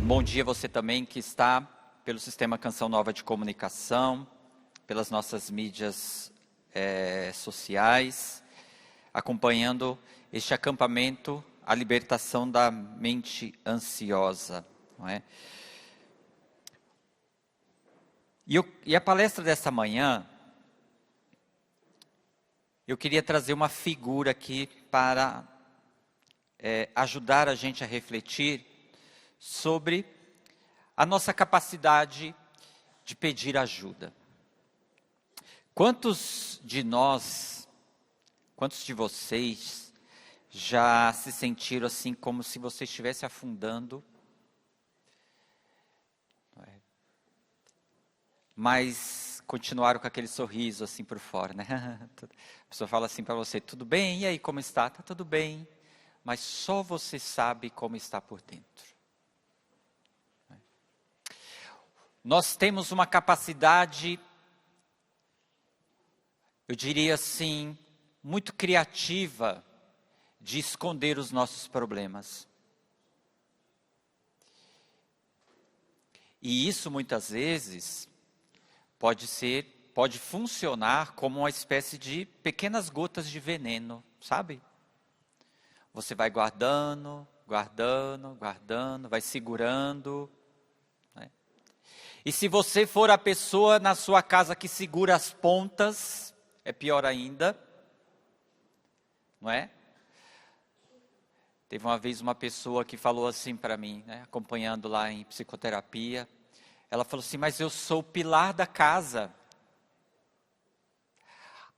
Bom dia você também que está pelo Sistema Canção Nova de Comunicação, pelas nossas mídias sociais, acompanhando este acampamento, a libertação da mente ansiosa, não é? E a palestra dessa manhã, eu queria trazer uma figura aqui para ajudar a gente a refletir sobre a nossa capacidade de pedir ajuda. Quantos de nós, quantos de vocês já se sentiram assim como se você estivesse afundando, mas continuaram com aquele sorriso assim por fora, né? A pessoa fala assim para você, tudo bem? E aí, como está? Tá tudo bem, mas só você sabe como está por dentro. Nós temos uma capacidade, eu diria assim, muito criativa de esconder os nossos problemas. E isso muitas vezes pode funcionar como uma espécie de pequenas gotas de veneno, sabe? Você vai guardando, vai segurando. E se você for a pessoa na sua casa que segura as pontas, é pior ainda, não é? Teve uma vez uma pessoa que falou assim para mim, né, acompanhando lá em psicoterapia, ela falou assim, mas eu sou o pilar da casa.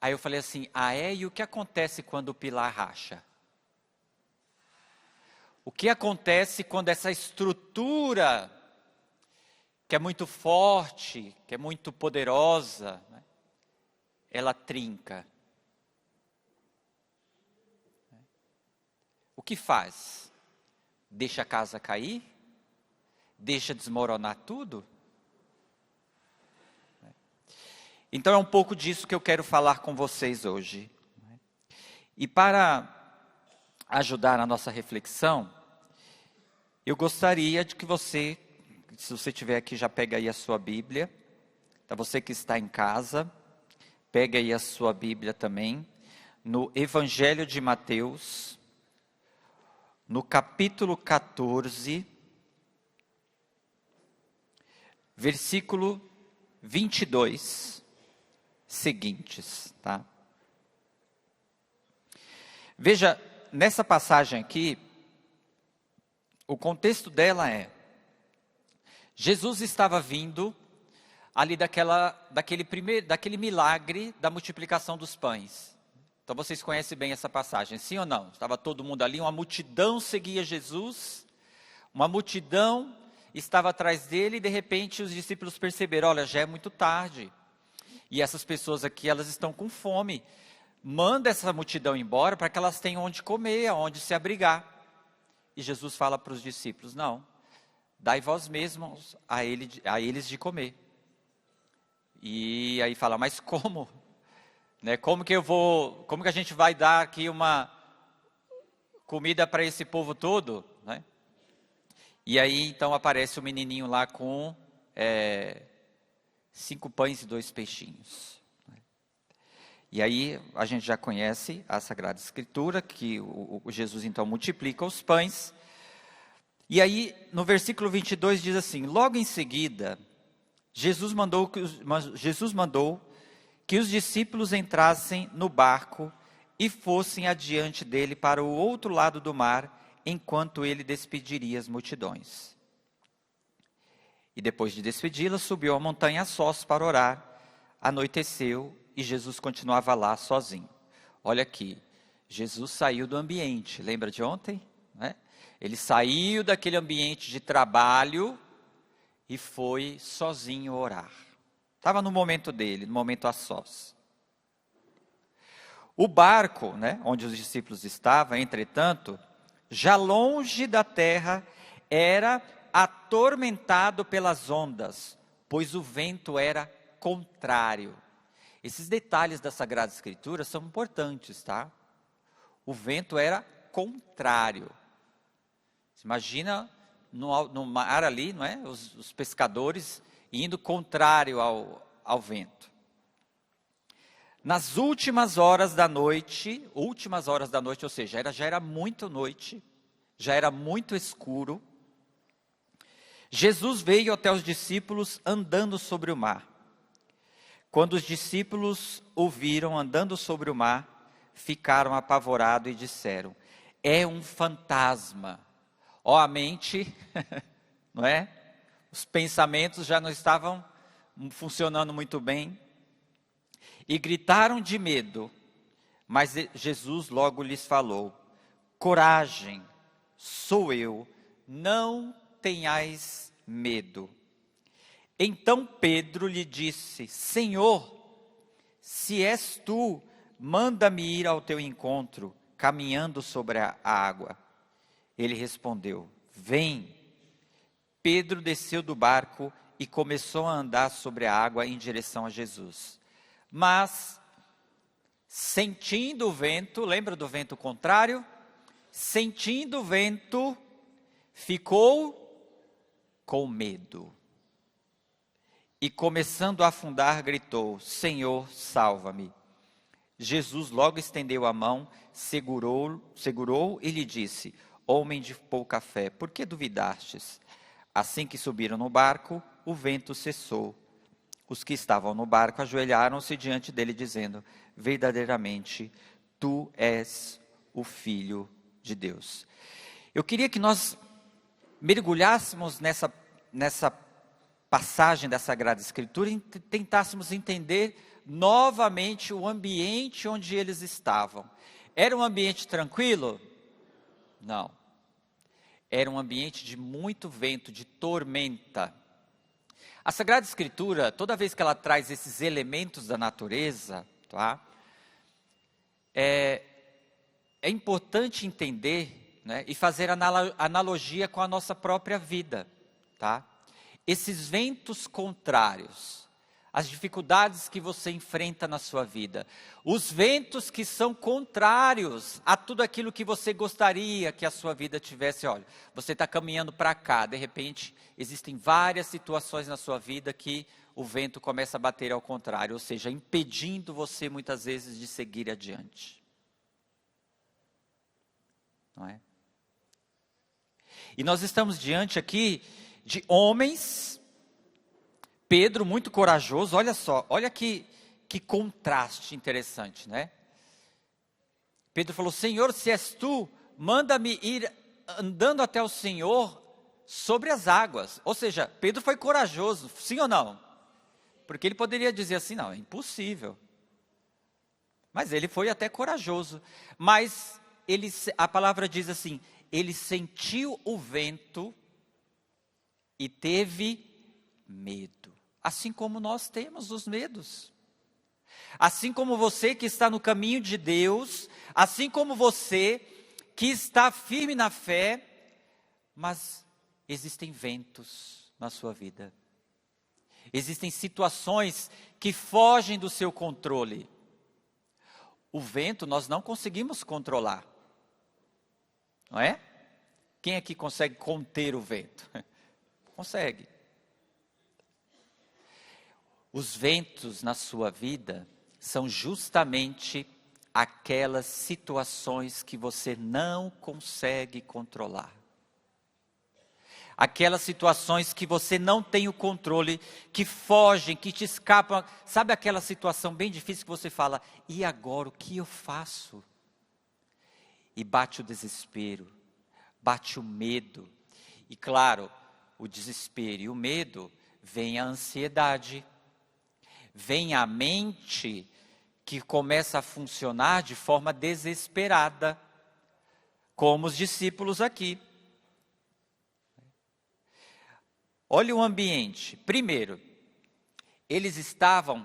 Aí eu falei assim, e o que acontece quando o pilar racha? O que acontece quando essa estrutura que é muito forte, que é muito poderosa, né, ela trinca? O que faz? Deixa a casa cair? Deixa desmoronar tudo? Então é um pouco disso que eu quero falar com vocês hoje. E para ajudar a nossa reflexão, eu gostaria de que você, se você estiver aqui, já pega aí a sua Bíblia. Para você que está em casa, pega aí a sua Bíblia também, no Evangelho de Mateus, no capítulo 14, versículo 22, seguintes, tá? Veja, nessa passagem aqui, o contexto dela Jesus estava vindo ali daquele milagre da multiplicação dos pães. Então vocês conhecem bem essa passagem, sim ou não? Estava todo mundo ali, uma multidão seguia Jesus, uma multidão estava atrás dele e de repente os discípulos perceberam, olha, já é muito tarde. E essas pessoas aqui, elas estão com fome. Manda essa multidão embora para que elas tenham onde comer, onde se abrigar. E Jesus fala para os discípulos, não, dai vós mesmos a eles de comer. E aí fala, mas como? Né? Como que a gente vai dar aqui uma comida para esse povo todo? Né? E aí então aparece o menininho lá com 5 pães e 2 peixinhos. E aí a gente já conhece a Sagrada Escritura, que o Jesus então multiplica os pães. E aí no versículo 22 diz assim, logo em seguida, Jesus mandou que os discípulos entrassem no barco e fossem adiante dele para o outro lado do mar, enquanto ele despediria as multidões. E depois de despedi-las, subiu a montanha a sós para orar. Anoiteceu e Jesus continuava lá sozinho. Olha aqui, Jesus saiu do ambiente, lembra de ontem? Né? Ele saiu daquele ambiente de trabalho e foi sozinho orar. Estava no momento dele, no momento a sós. O barco, né, onde os discípulos estavam, entretanto, já longe da terra, era atormentado pelas ondas, pois o vento era contrário. Esses detalhes da Sagrada Escritura são importantes, tá? O vento era contrário. Imagina no mar ali, não é? Os pescadores indo contrário ao vento. Nas últimas horas da noite, ou seja, já era muito noite, já era muito escuro, Jesus veio até os discípulos andando sobre o mar. Quando os discípulos o viram andando sobre o mar, ficaram apavorados e disseram: é um fantasma. Ó, a mente, não é? Os pensamentos já não estavam funcionando muito bem. E gritaram de medo, mas Jesus logo lhes falou: coragem, sou eu, não tenhais medo. Então Pedro lhe disse: Senhor, se és tu, manda-me ir ao teu encontro, caminhando sobre a água. Ele respondeu: vem. Pedro desceu do barco e começou a andar sobre a água em direção a Jesus. Mas, sentindo o vento, lembra do vento contrário? Sentindo o vento, ficou com medo. E começando a afundar, gritou: Senhor, salva-me. Jesus logo estendeu a mão, segurou e lhe disse: homem de pouca fé, por que duvidastes? Assim que subiram no barco, o vento cessou. Os que estavam no barco ajoelharam-se diante dele, dizendo: verdadeiramente, tu és o Filho de Deus. Eu queria que nós mergulhássemos nessa passagem da Sagrada Escritura e tentássemos entender novamente o ambiente onde eles estavam. Era um ambiente tranquilo? Não. Era um ambiente de muito vento, de tormenta. A Sagrada Escritura, toda vez que ela traz esses elementos da natureza, tá? É importante entender, né, e fazer analogia com a nossa própria vida, tá? Esses ventos contrários, as dificuldades que você enfrenta na sua vida, os ventos que são contrários a tudo aquilo que você gostaria que a sua vida tivesse. Olha, você está caminhando para cá, de repente existem várias situações na sua vida que o vento começa a bater ao contrário, ou seja, impedindo você muitas vezes de seguir adiante. Não é? E nós estamos diante aqui de homens, Pedro muito corajoso, olha só, olha que contraste interessante, né? Pedro falou: Senhor, se és tu, manda-me ir andando até o Senhor sobre as águas. Ou seja, Pedro foi corajoso, sim ou não? Porque ele poderia dizer assim: não, é impossível. Mas ele foi até corajoso. Mas a palavra diz assim: ele sentiu o vento e teve medo. Assim como nós temos os medos. Assim como você que está no caminho de Deus, assim como você que está firme na fé, mas existem ventos na sua vida. Existem situações que fogem do seu controle. O vento nós não conseguimos controlar. Não é? Quem aqui consegue conter o vento? Consegue. Os ventos na sua vida são justamente aquelas situações que você não consegue controlar. Aquelas situações que você não tem o controle, que fogem, que te escapam. Sabe aquela situação bem difícil que você fala: e agora o que eu faço? E bate o desespero, bate o medo. E claro, o desespero e o medo, vem a ansiedade. Vem a mente que começa a funcionar de forma desesperada, como os discípulos aqui. Olha o ambiente. Primeiro, eles estavam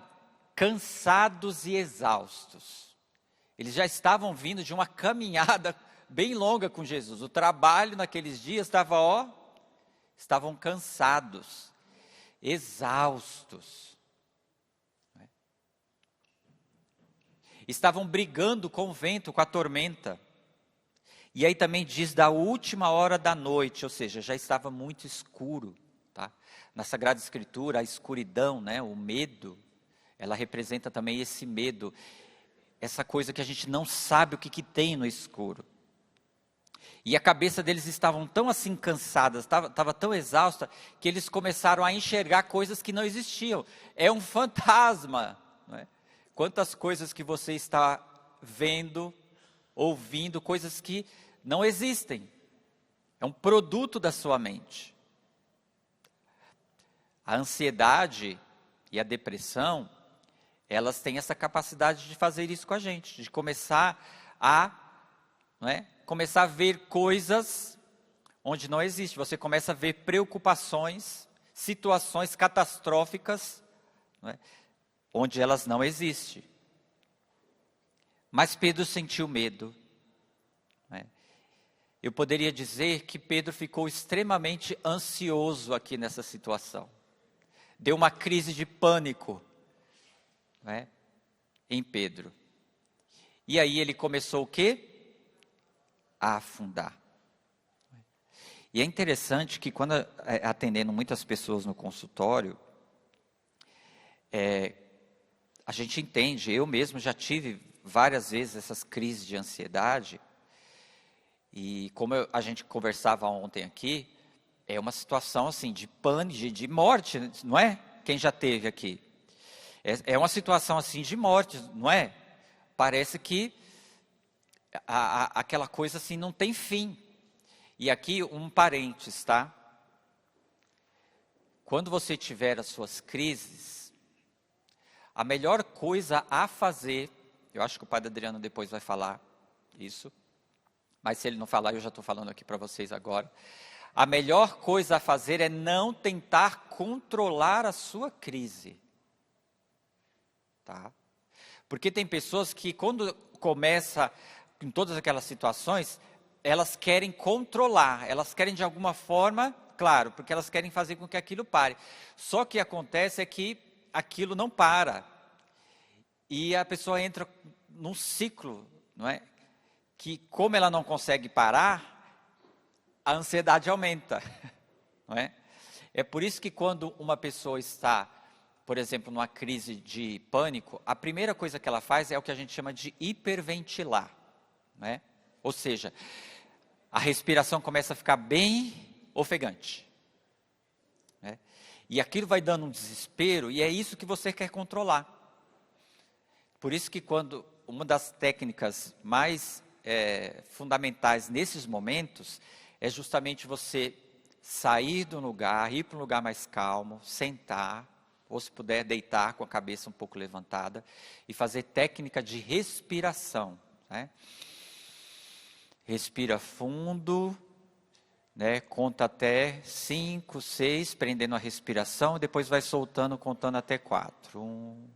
cansados e exaustos. Eles já estavam vindo de uma caminhada bem longa com Jesus. O trabalho naqueles dias estavam cansados, exaustos. Estavam brigando com o vento, com a tormenta. E aí também diz da última hora da noite, ou seja, já estava muito escuro. Tá? Na Sagrada Escritura, a escuridão, né, o medo, ela representa também esse medo, essa coisa que a gente não sabe o que tem no escuro. E a cabeça deles estavam tão assim cansadas, estava tão exausta, que eles começaram a enxergar coisas que não existiam. É um fantasma. Não é? Quantas coisas que você está vendo, ouvindo, coisas que não existem. É um produto da sua mente. A ansiedade e a depressão, elas têm essa capacidade de fazer isso com a gente, de começar a ver coisas onde não existe. Você começa a ver preocupações, situações catastróficas, não é? Onde elas não existem. Mas Pedro sentiu medo. Não é? Eu poderia dizer que Pedro ficou extremamente ansioso aqui nessa situação. Deu uma crise de pânico, não é? Em Pedro. E aí ele começou o quê? A afundar. E é interessante que quando atendendo muitas pessoas no consultório, a gente entende, eu mesmo já tive várias vezes essas crises de ansiedade, e como a gente conversava ontem aqui, é uma situação assim de pânico, de morte, não é? Quem já teve aqui? É uma situação assim de morte, não é? Parece que aquela coisa assim não tem fim. E aqui um parênteses, tá? Quando você tiver as suas crises, a melhor coisa a fazer, eu acho que o Padre Adriano depois vai falar isso, mas se ele não falar, eu já estou falando aqui para vocês agora. A melhor coisa a fazer é não tentar controlar a sua crise. Tá? Porque tem pessoas que quando começa em todas aquelas situações, elas querem controlar, elas querem de alguma forma, claro, porque elas querem fazer com que aquilo pare. Só que acontece é que aquilo não para. E a pessoa entra num ciclo, não é? Que como ela não consegue parar, a ansiedade aumenta, não é? É por isso que quando uma pessoa está, por exemplo, numa crise de pânico, a primeira coisa que ela faz é o que a gente chama de hiperventilar, não é? Ou seja, a respiração começa a ficar bem ofegante, né? E aquilo vai dando um desespero, e é isso que você quer controlar. Por isso que quando uma das técnicas mais fundamentais nesses momentos é justamente você sair do lugar, ir para um lugar mais calmo, sentar, ou se puder deitar com a cabeça um pouco levantada e fazer técnica de respiração, né? Respira fundo, né? Conta até 5, 6, prendendo a respiração, e depois vai soltando, contando até 4. 1,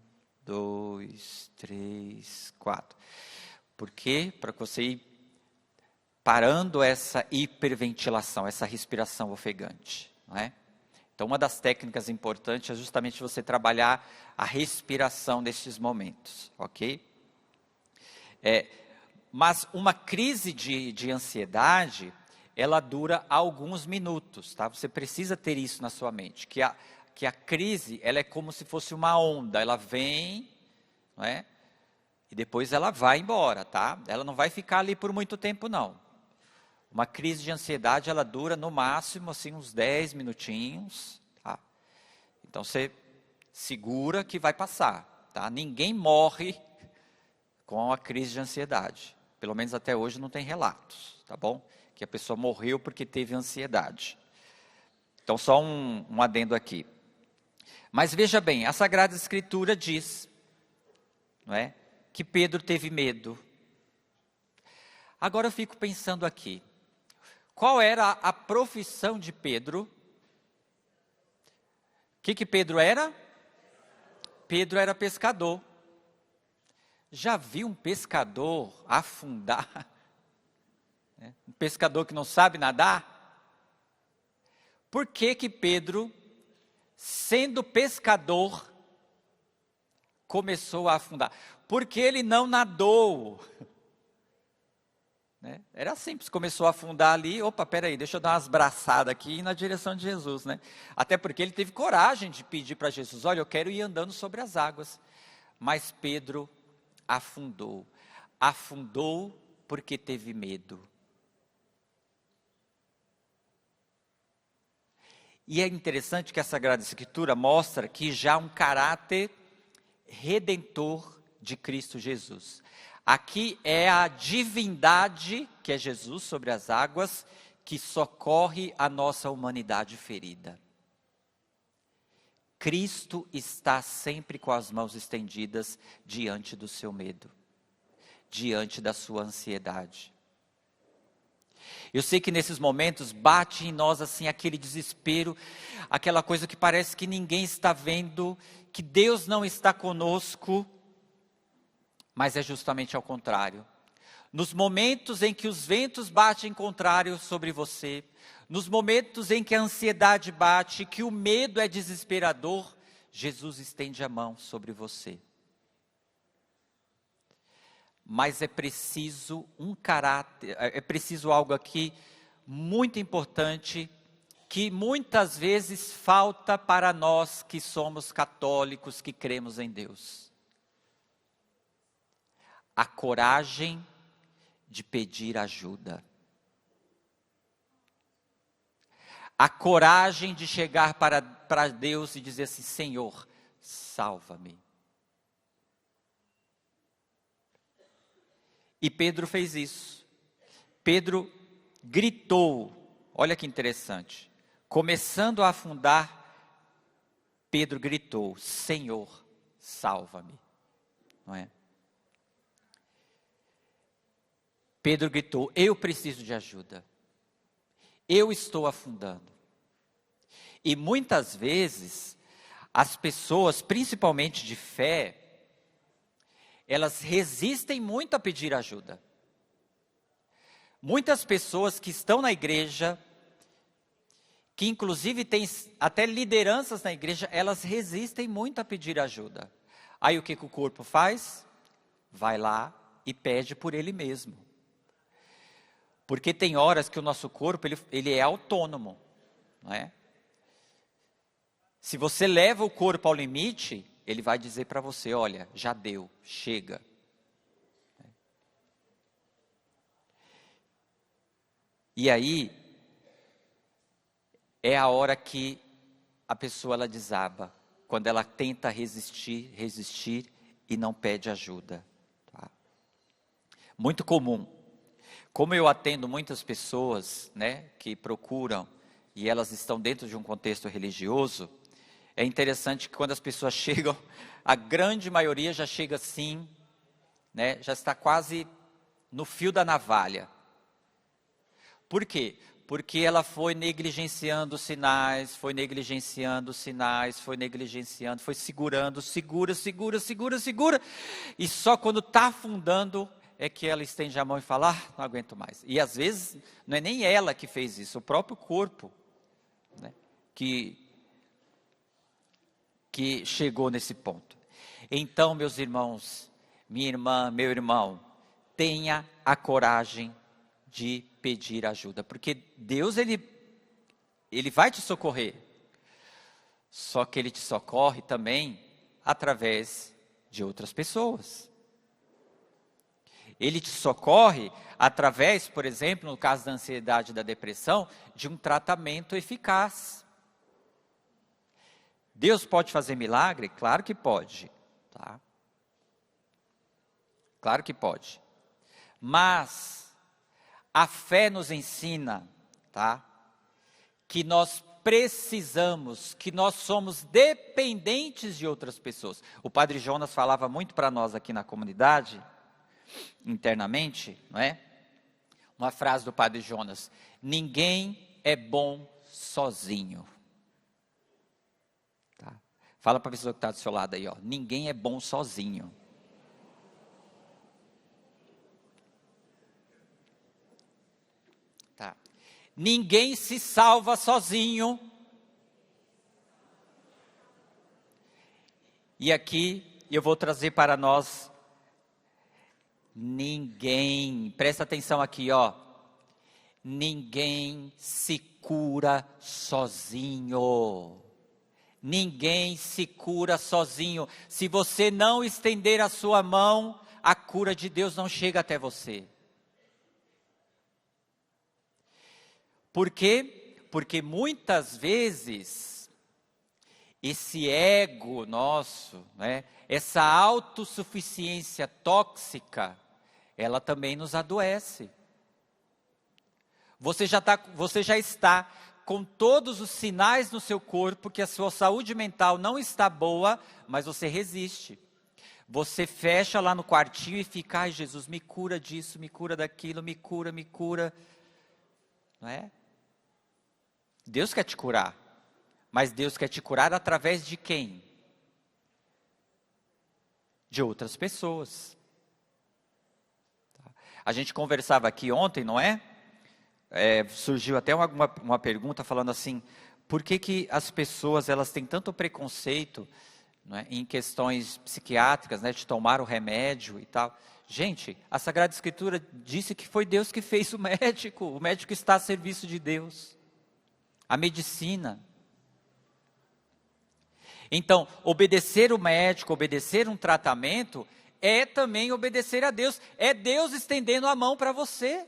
2, 3, 4. Por quê? Para que você ir parando essa hiperventilação, essa respiração ofegante, não é? Então, uma das técnicas importantes é justamente você trabalhar a respiração nesses momentos, ok? Mas uma crise de ansiedade, ela dura alguns minutos, tá? Você precisa ter isso na sua mente, que a crise, ela é como se fosse uma onda, ela vem, não é? E depois ela vai embora, tá? Ela não vai ficar ali por muito tempo, não. Uma crise de ansiedade, ela dura no máximo assim uns 10 minutinhos, tá? Então você segura que vai passar, tá? Ninguém morre com a crise de ansiedade. Pelo menos até hoje não tem relatos, tá bom? Que a pessoa morreu porque teve ansiedade. Então só um adendo aqui. Mas veja bem, a Sagrada Escritura diz, não é? Que Pedro teve medo. Agora eu fico pensando aqui, qual era a profissão de Pedro? O que Pedro era? Pedro era pescador. Já viu um pescador afundar? Um pescador que não sabe nadar? Por que Pedro, sendo pescador, começou a afundar? Porque ele não nadou. Era simples, começou a afundar ali, opa, peraí, deixa eu dar umas braçadas aqui e ir na direção de Jesus, né? Até porque ele teve coragem de pedir para Jesus, olha, eu quero ir andando sobre as águas. Mas Pedro afundou. Afundou porque teve medo. E é interessante que a Sagrada Escritura mostra que já um caráter redentor de Cristo Jesus. Aqui é a divindade, que é Jesus sobre as águas, que socorre a nossa humanidade ferida. Cristo está sempre com as mãos estendidas diante do seu medo, diante da sua ansiedade. Eu sei que nesses momentos bate em nós assim aquele desespero, aquela coisa que parece que ninguém está vendo, que Deus não está conosco, mas é justamente ao contrário. Nos momentos em que os ventos batem contrário sobre você, nos momentos em que a ansiedade bate, que o medo é desesperador, Jesus estende a mão sobre você. Mas é preciso um caráter, é preciso algo aqui muito importante, que muitas vezes falta para nós que somos católicos, que cremos em Deus. A coragem de pedir ajuda. A coragem de chegar para Deus e dizer assim, Senhor, salva-me. E Pedro fez isso. Pedro gritou, olha que interessante. Começando a afundar, Pedro gritou, Senhor, salva-me. Não é? Pedro gritou, eu preciso de ajuda. Eu estou afundando. E muitas vezes, as pessoas, principalmente de fé, elas resistem muito a pedir ajuda. Muitas pessoas que estão na igreja, que inclusive têm até lideranças na igreja, elas resistem muito a pedir ajuda. Aí o que o corpo faz? Vai lá e pede por ele mesmo. Porque tem horas que o nosso corpo, ele é autônomo, não é? Se você leva o corpo ao limite, ele vai dizer para você, olha, já deu, chega. E aí, é a hora que a pessoa ela desaba, quando ela tenta resistir e não pede ajuda. Tá? Muito comum. Como eu atendo muitas pessoas, né, que procuram, e elas estão dentro de um contexto religioso, é interessante que quando as pessoas chegam, a grande maioria já chega assim, né, já está quase no fio da navalha. Por quê? Porque ela foi negligenciando os sinais, foi segurando, segura, e só quando está afundando é que ela estende a mão e fala, não aguento mais. E às vezes não é nem ela que fez isso, o próprio corpo, né, que chegou nesse ponto. Então, meus irmãos, minha irmã, meu irmão, tenha a coragem de pedir ajuda, porque Deus, ele vai te socorrer, só que Ele te socorre também através de outras pessoas. Ele te socorre através, por exemplo, no caso da ansiedade e da depressão, de um tratamento eficaz. Deus pode fazer milagre? Claro que pode. Tá? Claro que pode. Mas a fé nos ensina, tá, que nós precisamos, que nós somos dependentes de outras pessoas. O Padre Jonas falava muito para nós aqui na comunidade, internamente, não é? Uma frase do Padre Jonas: ninguém é bom sozinho. Tá? Fala para a pessoa que está do seu lado aí, ó, ninguém é bom sozinho. Tá? Ninguém se salva sozinho. E aqui eu vou trazer para nós, ninguém, presta atenção aqui, ó, Ninguém se cura sozinho. Ninguém se cura sozinho. Se você não estender a sua mão, a cura de Deus não chega até você. Por quê? Porque muitas vezes esse ego nosso, né, essa autossuficiência tóxica, ela também nos adoece. Você já está com todos os sinais no seu corpo que a sua saúde mental não está boa, mas você resiste. Você fecha lá no quartinho e fica, ai Jesus, me cura disso, me cura daquilo, me cura. Não é? Deus quer te curar, mas Deus quer te curar através de quem? De outras pessoas. A gente conversava aqui ontem, não é? Surgiu até uma pergunta falando assim, por que as pessoas elas têm tanto preconceito, não é, em questões psiquiátricas, né, de tomar o remédio e tal. Gente, a Sagrada Escritura disse que foi Deus que fez o médico está a serviço de Deus. A medicina. Então, obedecer o médico, obedecer um tratamento, é também obedecer a Deus. É Deus estendendo a mão para você.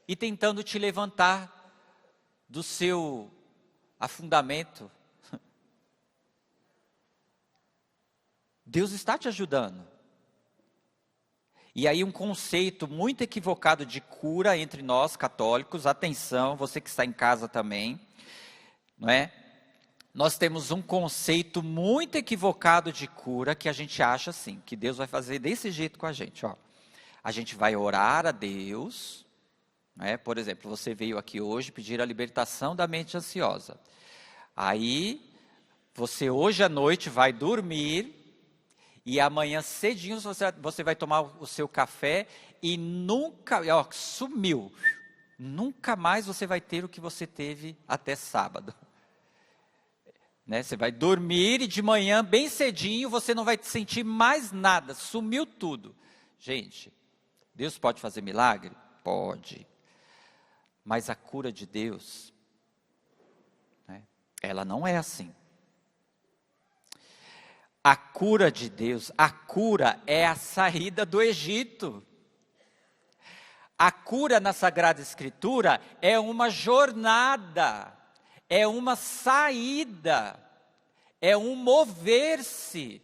E tentando te levantar do seu afundamento. Deus está te ajudando. E aí um conceito muito equivocado de cura entre nós católicos, atenção, você que está em casa também, não é? Nós temos um conceito muito equivocado de cura que a gente acha assim, que Deus vai fazer desse jeito com a gente, ó. A gente vai orar a Deus, né? Por exemplo, você veio aqui hoje pedir a libertação da mente ansiosa. Aí, você hoje à noite vai dormir e amanhã cedinho você vai tomar o seu café e nunca, ó, sumiu. Nunca mais você vai ter o que você teve até sábado. Né? Você vai dormir e de manhã, bem cedinho, você não vai sentir mais nada. Sumiu tudo. Gente, Deus pode fazer milagre? Pode. Mas a cura de Deus, né, ela não é assim. A cura de Deus, a cura é a saída do Egito. A cura na Sagrada Escritura é uma jornada, é uma saída, é um mover-se.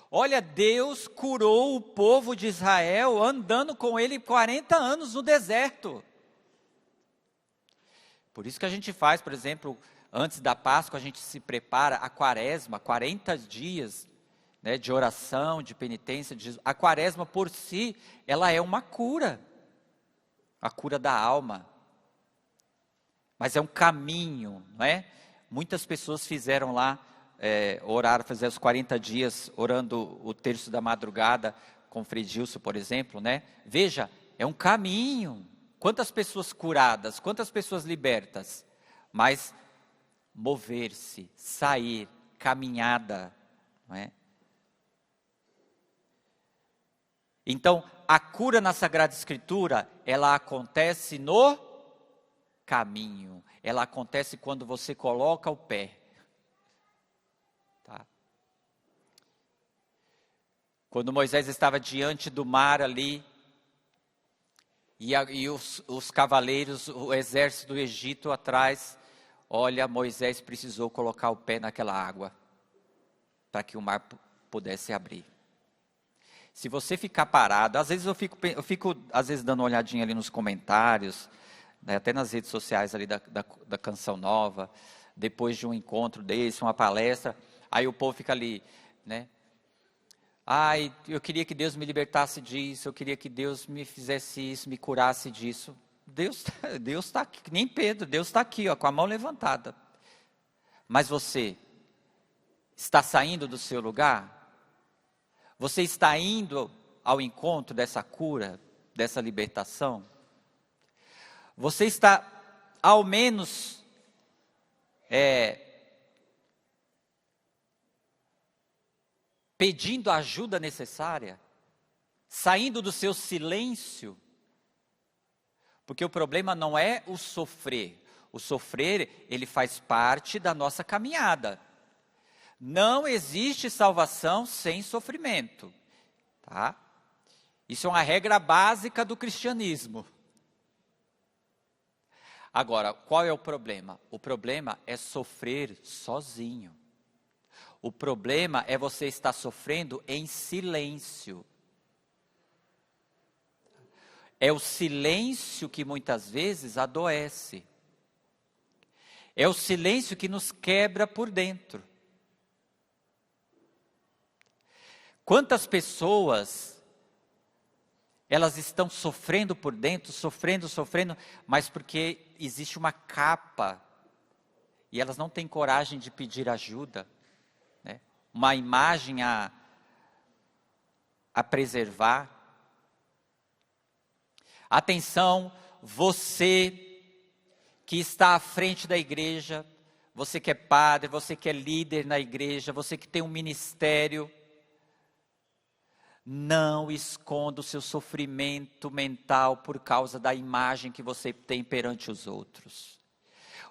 Olha, Deus curou o povo de Israel andando com ele 40 anos no deserto. Por isso que a gente faz, por exemplo, antes da Páscoa, a gente se prepara a Quaresma, 40 dias, né, de oração, de penitência. A Quaresma por si, ela é uma cura. A cura da alma. Mas é um caminho, não é? Muitas pessoas fizeram lá, oraram, fizeram os 40 dias, orando o terço da madrugada, com Frei Gilson, por exemplo, né? Veja, é um caminho. Quantas pessoas curadas, quantas pessoas libertas, mas mover-se, sair, caminhada, não é? Então, a cura na Sagrada Escritura, ela acontece no caminho, ela acontece quando você coloca o pé. Tá? Quando Moisés estava diante do mar ali, e os cavaleiros, o exército do Egito atrás, olha, Moisés precisou colocar o pé naquela água, para que o mar pudesse abrir. Se você ficar parado, às vezes eu fico às vezes dando uma olhadinha ali nos comentários, né, até nas redes sociais ali da Canção Nova, depois de um encontro desse, uma palestra, aí o povo fica ali, né? Ai, eu queria que Deus me libertasse disso, eu queria que Deus me fizesse isso, me curasse disso. Deus está aqui, nem Pedro, Deus está aqui, ó, com a mão levantada. Mas você está saindo do seu lugar? Você está indo ao encontro dessa cura, dessa libertação? Você está, ao menos, pedindo a ajuda necessária? Saindo do seu silêncio? Porque o problema não é o sofrer. O sofrer, ele faz parte da nossa caminhada. Não existe salvação sem sofrimento, tá? Isso é uma regra básica do cristianismo. Agora, qual é o problema? O problema é sofrer sozinho. O problema é você estar sofrendo em silêncio. É o silêncio que muitas vezes adoece. É o silêncio que nos quebra por dentro. Quantas pessoas, elas estão sofrendo por dentro, sofrendo, mas porque existe uma capa, e elas não têm coragem de pedir ajuda, né? Uma imagem a preservar. Atenção, você que está à frente da igreja, você que é padre, você que é líder na igreja, você que tem um ministério, não esconda o seu sofrimento mental por causa da imagem que você tem perante os outros.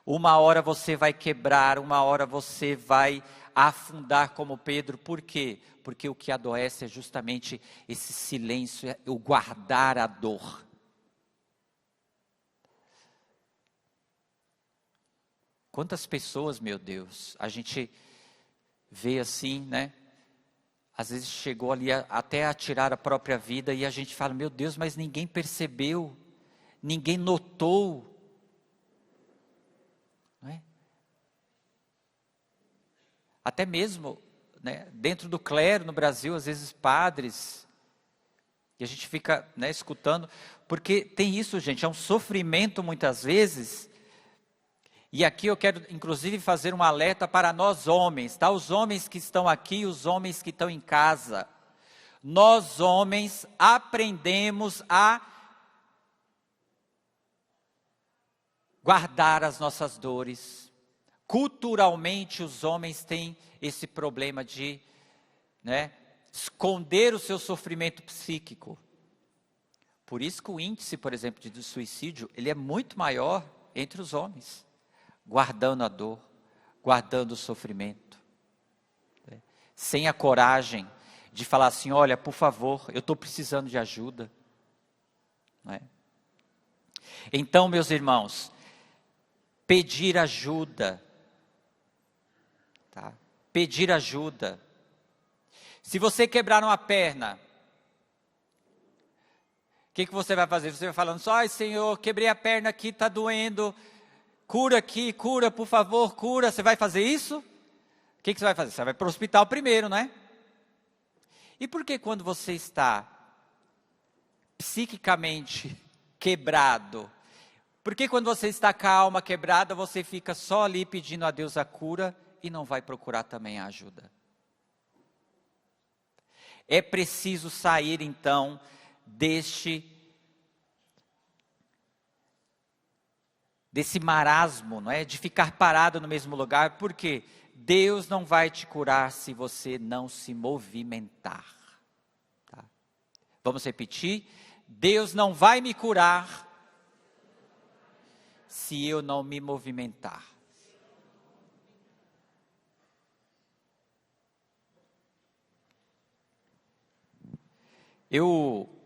Uma hora você vai quebrar, uma hora você vai afundar como Pedro. Por quê? Porque o que adoece é justamente esse silêncio, é o guardar a dor. Quantas pessoas, meu Deus, a gente vê assim, né? Às vezes chegou ali até a tirar a própria vida e a gente fala, meu Deus, mas ninguém percebeu, ninguém notou. Não é? Até mesmo, né, dentro do clero no Brasil, às vezes padres, e a gente fica, né, escutando, porque tem isso, gente, é um sofrimento muitas vezes. E aqui eu quero, inclusive, fazer um alerta para nós homens, tá? Os homens que estão aqui e os homens que estão em casa. Nós homens aprendemos a guardar as nossas dores. Culturalmente, os homens têm esse problema de, né, esconder o seu sofrimento psíquico. Por isso que o índice, por exemplo, de suicídio, ele é muito maior entre os homens. Guardando a dor, guardando o sofrimento, né? Sem a coragem de falar assim, olha, por favor, eu estou precisando de ajuda, né? Então, meus irmãos, pedir ajuda, tá? Pedir ajuda. Se você quebrar uma perna, o que você vai fazer? Você vai falando só, ai Senhor, quebrei a perna aqui, está doendo, cura aqui, cura, por favor, cura. Você vai fazer isso? O que você vai fazer? Você vai para o hospital primeiro, né? E por que quando você está psiquicamente quebrado, por que quando você está com a alma quebrada, você fica só ali pedindo a Deus a cura e não vai procurar também a ajuda? É preciso sair então desse marasmo, não é? De ficar parado no mesmo lugar, porque Deus não vai te curar se você não se movimentar. Tá? Vamos repetir? Deus não vai me curar se eu não me movimentar.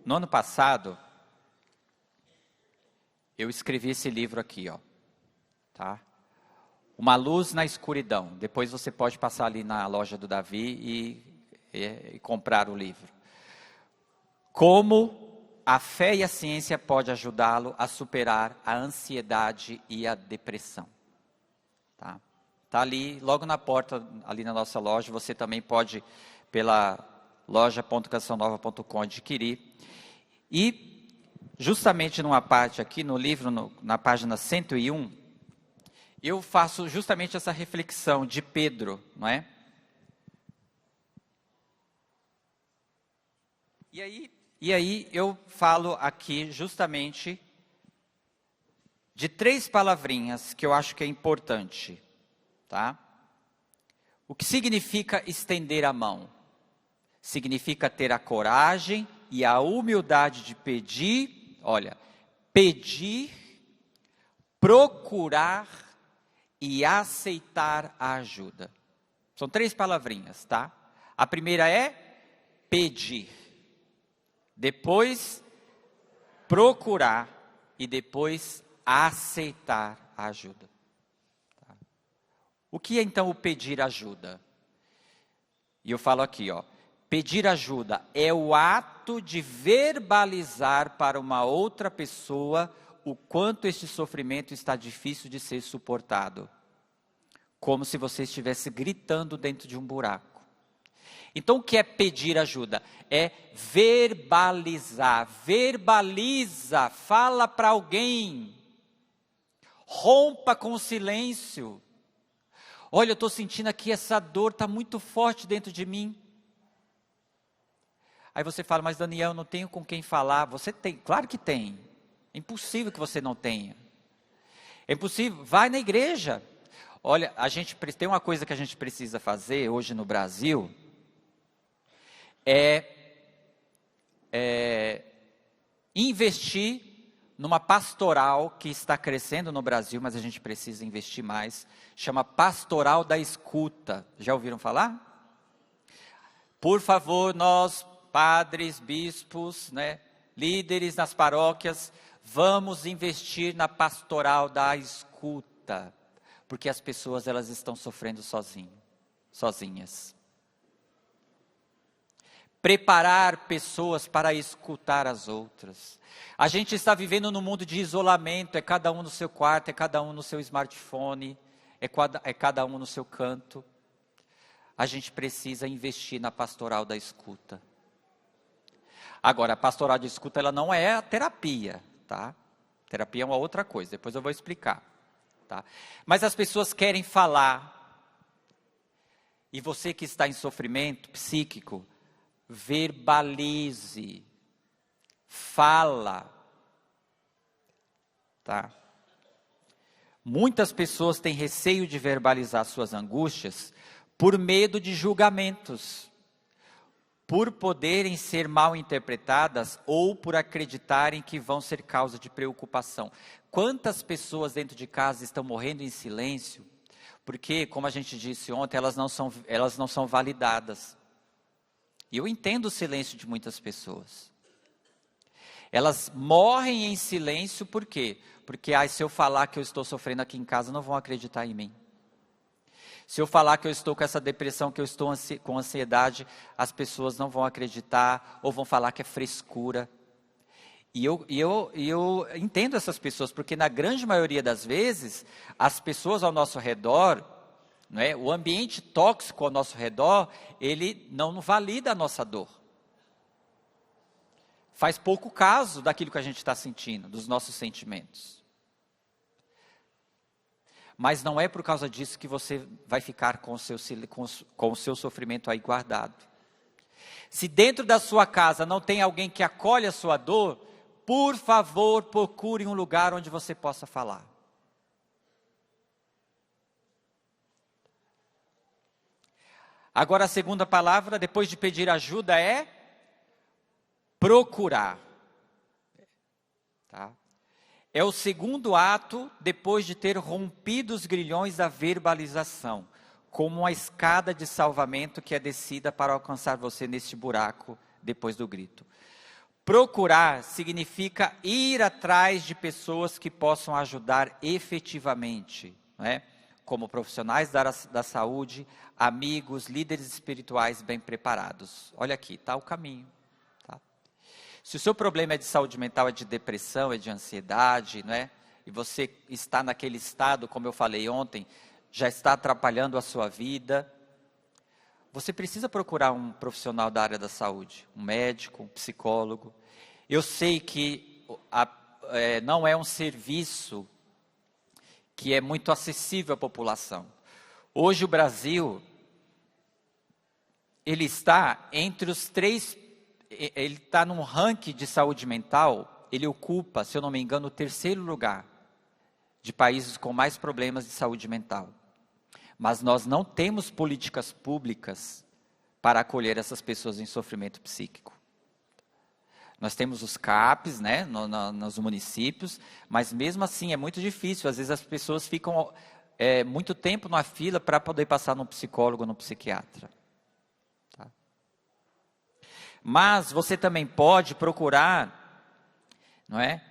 No ano passado, eu escrevi esse livro aqui, ó, tá? Uma luz na escuridão. Depois você pode passar ali na loja do Davi e comprar o livro. Como a fé e a ciência podem ajudá-lo a superar a ansiedade e a depressão. Tá? Tá ali, logo na porta, ali na nossa loja. Você também pode, pela loja.cançãonova.com, adquirir. E justamente numa parte aqui no livro, na página 101, eu faço justamente essa reflexão de Pedro, não é? E aí eu falo aqui justamente de 3 palavrinhas que eu acho que é importante, tá? O que significa estender a mão? Significa ter a coragem e a humildade de pedir, olha, pedir, procurar e aceitar a ajuda. São 3 palavrinhas, tá? A primeira é pedir, depois procurar e depois aceitar a ajuda. Tá? O que é então o pedir ajuda? E eu falo aqui, ó, pedir ajuda é o ato de verbalizar para uma outra pessoa o quanto este sofrimento está difícil de ser suportado. Como se você estivesse gritando dentro de um buraco. Então, o que é pedir ajuda? É verbalizar. Verbaliza, fala para alguém. Rompa com o silêncio. Olha, eu estou sentindo aqui essa dor, está muito forte dentro de mim. Aí você fala, mas Daniel, eu não tenho com quem falar. Você tem, claro que tem. É impossível que você não tenha. É impossível, vai na igreja. Olha, tem uma coisa que a gente precisa fazer hoje no Brasil, investir numa pastoral que está crescendo no Brasil, mas a gente precisa investir mais, chama Pastoral da Escuta. Já ouviram falar? Por favor, nós, padres, bispos, né, líderes nas paróquias, vamos investir na Pastoral da Escuta. Porque as pessoas, elas estão sofrendo sozinhas. Preparar pessoas para escutar as outras. A gente está vivendo num mundo de isolamento, é cada um no seu quarto, é cada um no seu smartphone, é cada um no seu canto. A gente precisa investir na pastoral da escuta. Agora, a pastoral da escuta, ela não é a terapia, tá? Terapia é uma outra coisa, depois eu vou explicar. Tá? Mas as pessoas querem falar, e você que está em sofrimento psíquico, verbalize, fala, tá? Muitas pessoas têm receio de verbalizar suas angústias por medo de julgamentos, por poderem ser mal interpretadas ou por acreditarem que vão ser causa de preocupação. Quantas pessoas dentro de casa estão morrendo em silêncio, porque, como a gente disse ontem, elas não são validadas. E eu entendo o silêncio de muitas pessoas. Elas morrem em silêncio por quê? Porque se eu falar que eu estou sofrendo aqui em casa, não vão acreditar em mim. Se eu falar que eu estou com essa depressão, que eu estou com ansiedade, as pessoas não vão acreditar ou vão falar que é frescura. E eu entendo essas pessoas, porque na grande maioria das vezes, as pessoas ao nosso redor, não é? O ambiente tóxico ao nosso redor, ele não valida a nossa dor. Faz pouco caso daquilo que a gente está sentindo, dos nossos sentimentos. Mas não é por causa disso que você vai ficar com o seu sofrimento aí guardado. Se dentro da sua casa não tem alguém que acolhe a sua dor, por favor, procure um lugar onde você possa falar. Agora a segunda palavra, depois de pedir ajuda, é procurar. Tá? É o segundo ato depois de ter rompido os grilhões da verbalização, como uma escada de salvamento que é descida para alcançar você neste buraco depois do grito. Procurar significa ir atrás de pessoas que possam ajudar efetivamente, né? Como profissionais da saúde, amigos, líderes espirituais bem preparados. Olha aqui, está o caminho. Se o seu problema é de saúde mental, é de depressão, é de ansiedade, não é? E você está naquele estado, como eu falei ontem, já está atrapalhando a sua vida, você precisa procurar um profissional da área da saúde, um médico, um psicólogo. Eu sei que não é um serviço que é muito acessível à população. Hoje o Brasil, ele está entre os 3. Ele está num ranking de saúde mental, ele ocupa, se eu não me engano, o 3º lugar de países com mais problemas de saúde mental. Mas nós não temos políticas públicas para acolher essas pessoas em sofrimento psíquico. Nós temos os CAPs, né, nos municípios, mas mesmo assim é muito difícil. Às vezes as pessoas ficam muito tempo na fila para poder passar no psicólogo, no psiquiatra. Tá? Mas você também pode procurar, não é,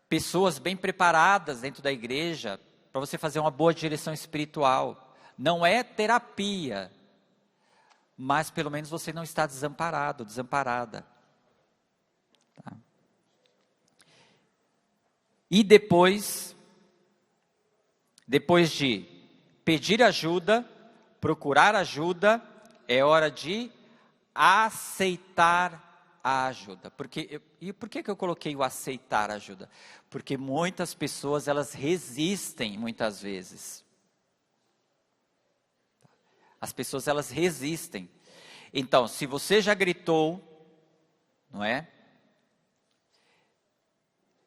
pessoas bem preparadas dentro da igreja para você fazer uma boa direção espiritual. Não é terapia, mas pelo menos você não está desamparado, desamparada. Tá? E depois de pedir ajuda, procurar ajuda, é hora de aceitar a ajuda. E por que eu coloquei o aceitar a ajuda? Porque muitas pessoas, elas resistem muitas vezes. As pessoas, elas resistem. Então, se você já gritou, não é?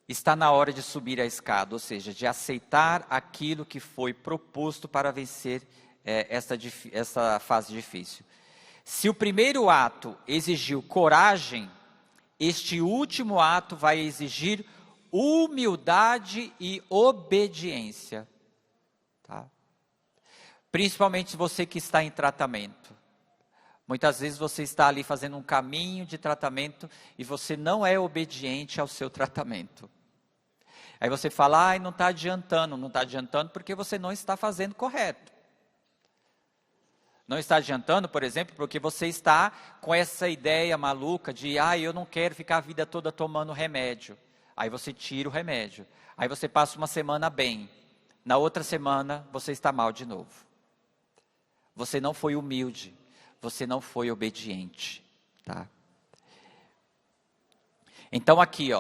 Está na hora de subir a escada, ou seja, de aceitar aquilo que foi proposto para vencer essa fase difícil. Se o primeiro ato exigiu coragem, este último ato vai exigir humildade e obediência. Tá? Principalmente você que está em tratamento. Muitas vezes você está ali fazendo um caminho de tratamento e você não é obediente ao seu tratamento. Aí você fala, não está adiantando porque você não está fazendo correto. Não está adiantando, por exemplo, porque você está com essa ideia maluca de, eu não quero ficar a vida toda tomando remédio. Aí você tira o remédio. Aí você passa uma semana bem. Na outra semana, você está mal de novo. Você não foi humilde. Você não foi obediente. Tá? Então aqui,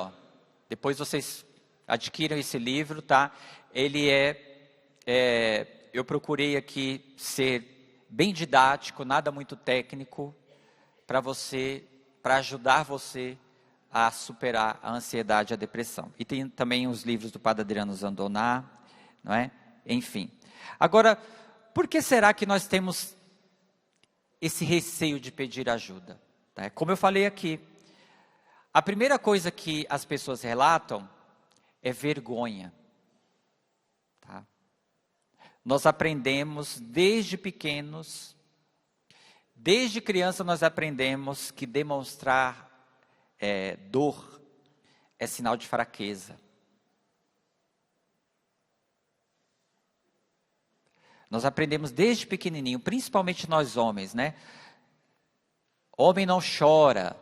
depois vocês adquiram esse livro, tá? Ele eu procurei aqui ser bem didático, nada muito técnico, para ajudar você a superar a ansiedade e a depressão. E tem também os livros do Padre Adriano Zandoná, não é? Enfim. Agora, por que será que nós temos esse receio de pedir ajuda? Tá? Como eu falei aqui, a primeira coisa que as pessoas relatam é vergonha. Tá? Nós aprendemos desde pequenos, desde criança nós aprendemos que demonstrar dor é sinal de fraqueza. Nós aprendemos desde pequenininho, principalmente nós homens, né? Homem não chora,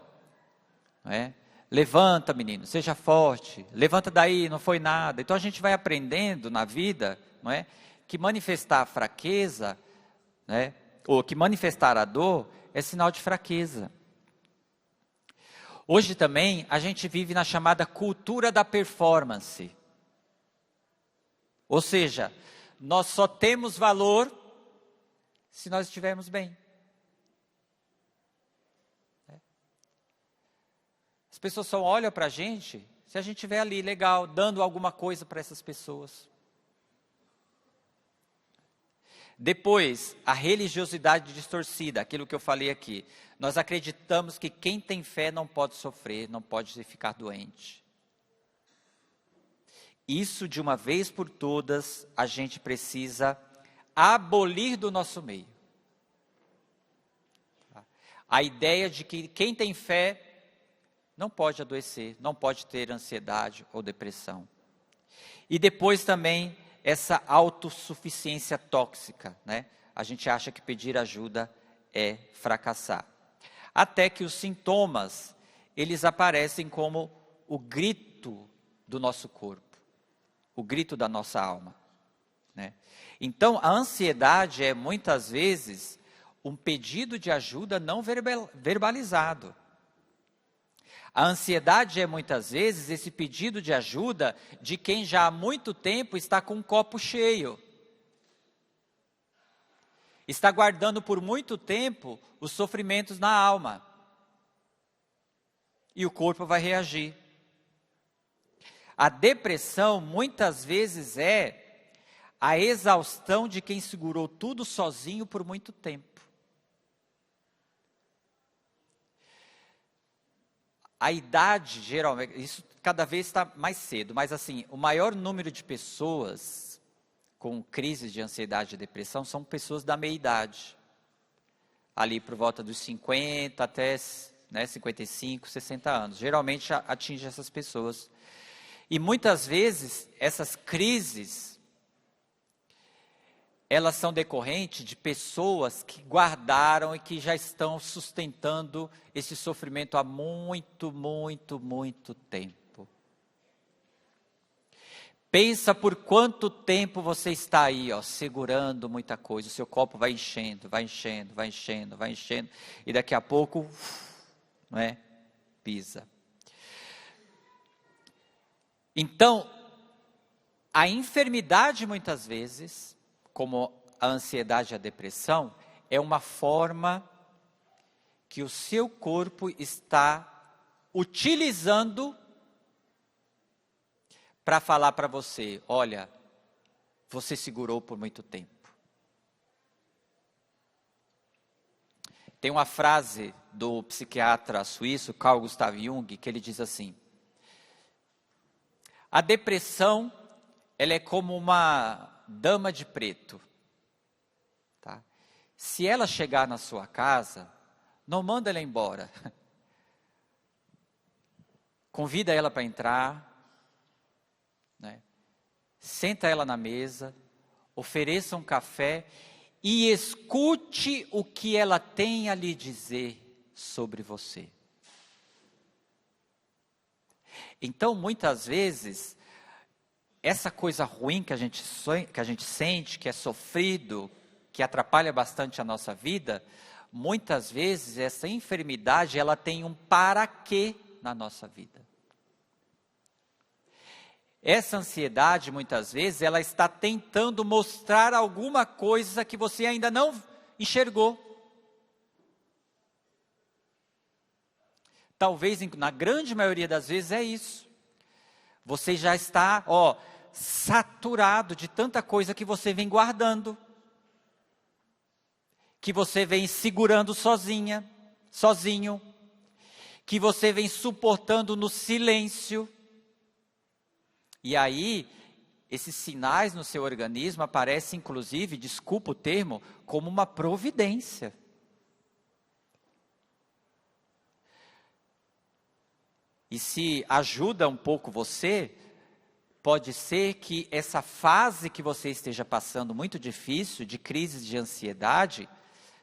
não é? Levanta, menino, seja forte. Levanta daí, não foi nada. Então a gente vai aprendendo na vida, não é? Que manifestar a fraqueza, né? Ou que manifestar a dor é sinal de fraqueza. Hoje também a gente vive na chamada cultura da performance. Ou seja, nós só temos valor se nós estivermos bem. As pessoas só olham para a gente se a gente estiver ali, legal, dando alguma coisa para essas pessoas. Depois, a religiosidade distorcida, aquilo que eu falei aqui. Nós acreditamos que quem tem fé não pode sofrer, não pode ficar doente. Isso, de uma vez por todas, a gente precisa abolir do nosso meio. A ideia de que quem tem fé não pode adoecer, não pode ter ansiedade ou depressão. E depois também essa autossuficiência tóxica, né? A gente acha que pedir ajuda é fracassar. Até que os sintomas, eles aparecem como o grito do nosso corpo, o grito da nossa alma, né? Então, a ansiedade é muitas vezes um pedido de ajuda não verbalizado. A ansiedade é muitas vezes esse pedido de ajuda de quem já há muito tempo está com um copo cheio. Está guardando por muito tempo os sofrimentos na alma. E o corpo vai reagir. A depressão muitas vezes é a exaustão de quem segurou tudo sozinho por muito tempo. a idade, geralmente, isso cada vez está mais cedo, mas assim, o maior número de pessoas com crises de ansiedade e depressão são pessoas da meia-idade. Ali por volta dos 50 até 55, 60 anos. Geralmente atinge essas pessoas. E muitas vezes, essas crises, elas são decorrentes de pessoas que guardaram e que já estão sustentando esse sofrimento há muito, muito, muito tempo. Pensa por quanto tempo você está aí, segurando muita coisa. O seu copo vai enchendo, vai enchendo, vai enchendo, vai enchendo. E daqui a pouco, pisa. Então, a enfermidade muitas vezes, como a ansiedade e a depressão, é uma forma que o seu corpo está utilizando para falar para você, olha, você segurou por muito tempo. Tem uma frase do psiquiatra suíço, Carl Gustav Jung, que ele diz assim, a depressão, ela é como uma dama de preto. Tá? Se ela chegar na sua casa, não manda ela embora. Convida ela para entrar, senta ela na mesa, ofereça um café e escute o que ela tem a lhe dizer sobre você. Então, muitas vezes, essa coisa ruim que a gente sente, que é sofrido, que atrapalha bastante a nossa vida, muitas vezes essa enfermidade, ela tem um para quê na nossa vida. Essa ansiedade, muitas vezes, ela está tentando mostrar alguma coisa que você ainda não enxergou. Talvez, na grande maioria das vezes, é isso. Você já está, saturado de tanta coisa que você vem guardando. Que você vem segurando sozinho. Que você vem suportando no silêncio. E aí, esses sinais no seu organismo aparecem, inclusive, desculpa o termo, como uma providência. E se ajuda um pouco você, pode ser que essa fase que você esteja passando muito difícil, de crise de ansiedade,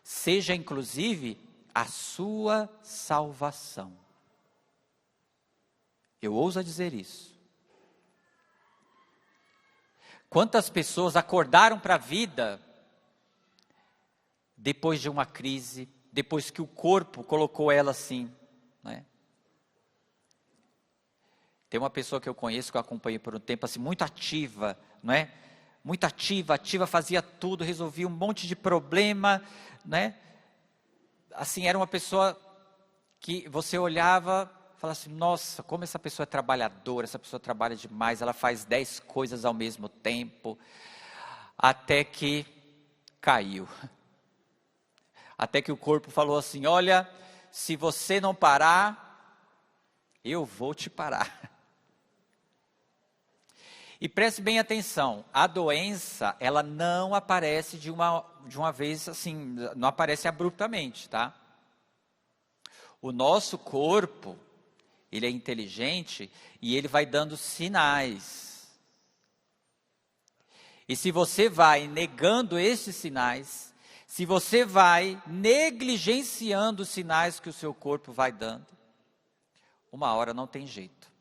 seja inclusive a sua salvação. Eu ouso dizer isso. Quantas pessoas acordaram para a vida depois de uma crise, depois que o corpo colocou ela assim, Tem uma pessoa que eu conheço, que eu acompanhei por um tempo, assim, muito ativa, Muito ativa, fazia tudo, resolvia um monte de problema, Assim, era uma pessoa que você olhava, falava assim, nossa, como essa pessoa é trabalhadora, essa pessoa trabalha demais, ela faz 10 coisas ao mesmo tempo, até que caiu. Até que o corpo falou assim, olha, se você não parar, eu vou te parar. E preste bem atenção, a doença, ela não aparece de uma vez assim, não aparece abruptamente, tá? O nosso corpo, ele é inteligente e ele vai dando sinais. E se você vai negando esses sinais, se você vai negligenciando os sinais que o seu corpo vai dando, uma hora não tem jeito.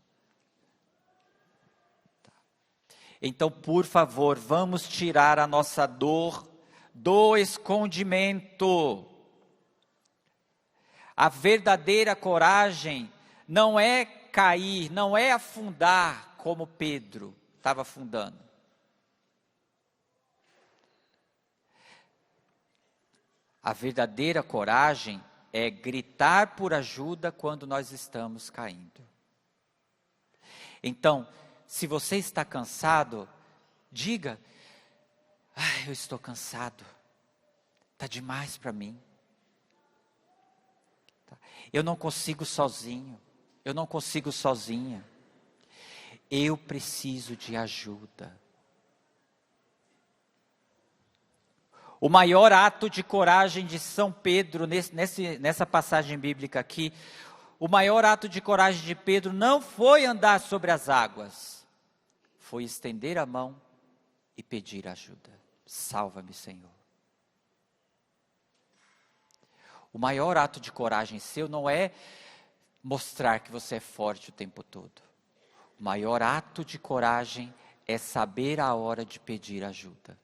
Então, por favor, vamos tirar a nossa dor do escondimento. A verdadeira coragem não é cair, não é afundar como Pedro estava afundando. A verdadeira coragem é gritar por ajuda quando nós estamos caindo. Então, se você está cansado, diga, eu estou cansado, está demais para mim. Eu não consigo sozinho, Eu não consigo sozinha. Eu preciso de ajuda. O maior ato de coragem de São Pedro, nessa passagem bíblica aqui, o maior ato de coragem de Pedro não foi andar sobre as águas, foi estender a mão e pedir ajuda. Salva-me, Senhor. O maior ato de coragem seu não é mostrar que você é forte o tempo todo. O maior ato de coragem é saber a hora de pedir ajuda.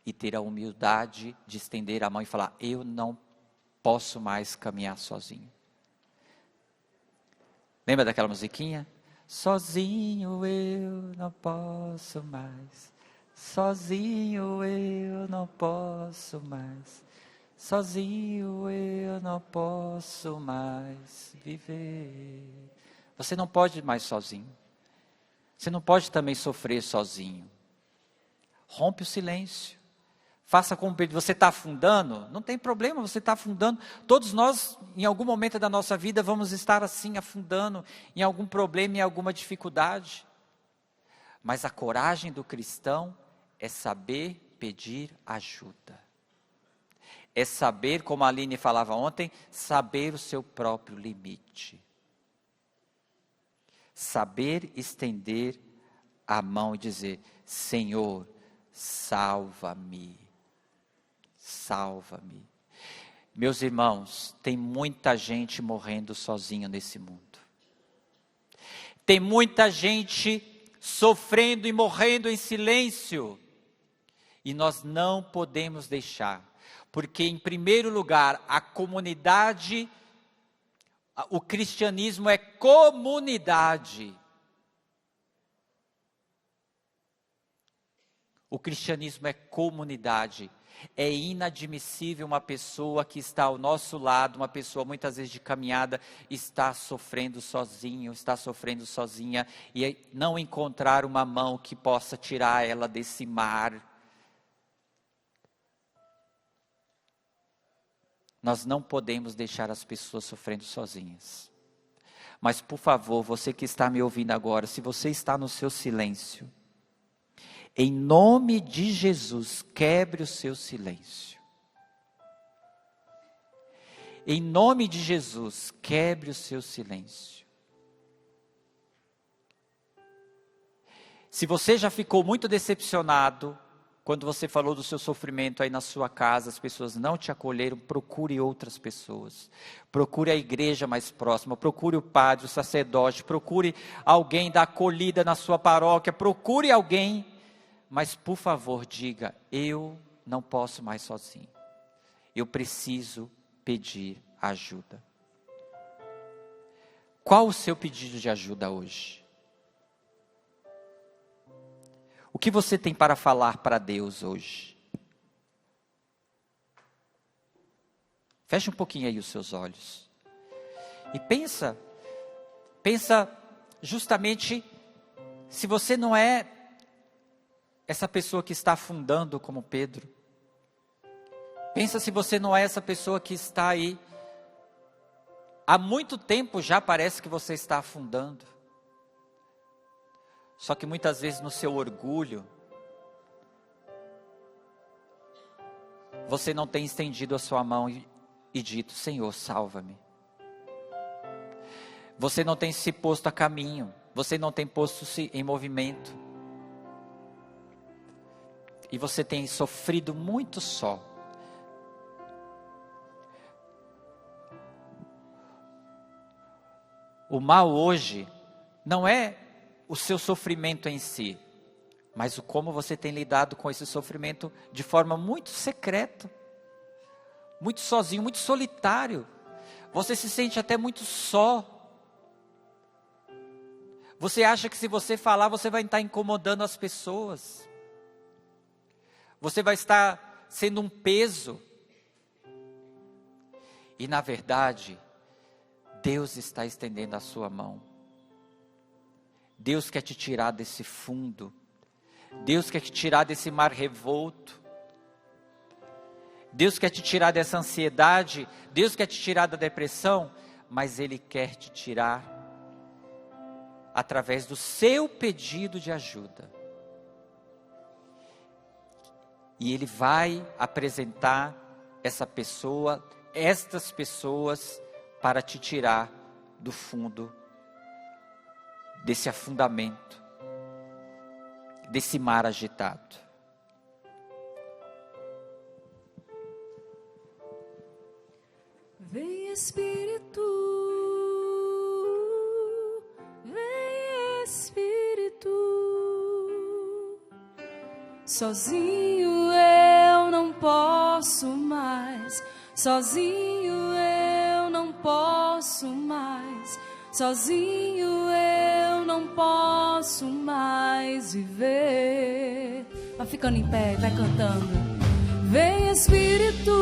E ter a humildade de estender a mão e falar, eu não posso mais caminhar sozinho. Lembra daquela musiquinha? Sozinho eu não posso mais. Sozinho eu não posso mais. Sozinho eu não posso mais viver. Você não pode mais sozinho. Você não pode também sofrer sozinho. Rompe o silêncio. Faça como Pedro. Você está afundando? Não tem problema, você está afundando. Todos nós, em algum momento da nossa vida, vamos estar assim, afundando em algum problema, em alguma dificuldade. Mas a coragem do cristão é saber pedir ajuda. É saber, como a Aline falava ontem, saber o seu próprio limite. Saber estender a mão e dizer, Senhor, salva-me. Salva-me. Meus irmãos, tem muita gente morrendo sozinho nesse mundo. Tem muita gente sofrendo e morrendo em silêncio. E nós não podemos deixar. Porque, em primeiro lugar, a comunidade, o cristianismo é comunidade. O cristianismo é comunidade. É inadmissível uma pessoa que está ao nosso lado, uma pessoa muitas vezes de caminhada, está sofrendo sozinho, está sofrendo sozinha, e não encontrar uma mão que possa tirar ela desse mar. Nós não podemos deixar as pessoas sofrendo sozinhas. Mas, por favor, você que está me ouvindo agora, se você está no seu silêncio, em nome de Jesus, quebre o seu silêncio. Em nome de Jesus, quebre o seu silêncio. Se você já ficou muito decepcionado, quando você falou do seu sofrimento aí na sua casa, as pessoas não te acolheram, procure outras pessoas. Procure a igreja mais próxima, procure o padre, o sacerdote, procure alguém da acolhida na sua paróquia, procure alguém. Mas, por favor, diga, eu não posso mais sozinho. Eu preciso pedir ajuda. Qual o seu pedido de ajuda hoje? O que você tem para falar para Deus hoje? Feche um pouquinho aí os seus olhos. E pensa justamente se você não é essa pessoa que está afundando como Pedro. Pensa se você não é essa pessoa que está aí. Há muito tempo já parece que você está afundando. Só que muitas vezes no seu orgulho, você não tem estendido a sua mão e dito, Senhor, salva-me. Você não tem se posto a caminho, você não tem posto-se em movimento. E você tem sofrido muito só. O mal hoje não é o seu sofrimento em si, mas o como você tem lidado com esse sofrimento de forma muito secreta, muito sozinho, muito solitário. Você se sente até muito só. Você acha que se você falar, você vai estar incomodando as pessoas. Você vai estar sendo um peso. E na verdade, Deus está estendendo a sua mão. Deus quer te tirar desse fundo. Deus quer te tirar desse mar revolto. Deus quer te tirar dessa ansiedade. Deus quer te tirar da depressão. Mas Ele quer te tirar através do seu pedido de ajuda. E Ele vai apresentar estas pessoas, para te tirar do fundo desse afundamento, desse mar agitado. Vem Espírito, vem Espírito, sozinho eu não posso mais, sozinho eu não posso mais, sozinho eu não posso mais viver. Vai ficando em pé, vai cantando. Vem Espírito,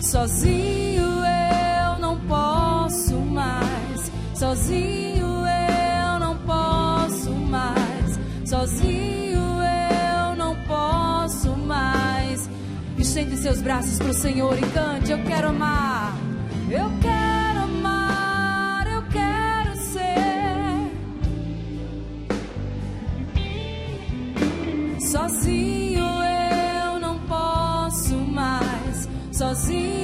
sozinho eu não posso mais, sozinho eu não posso mais, sozinho eu não posso mais. Estende seus braços pro Senhor e cante: eu quero amar, eu quero amar, eu quero ser sozinho eu não posso mais, sozinho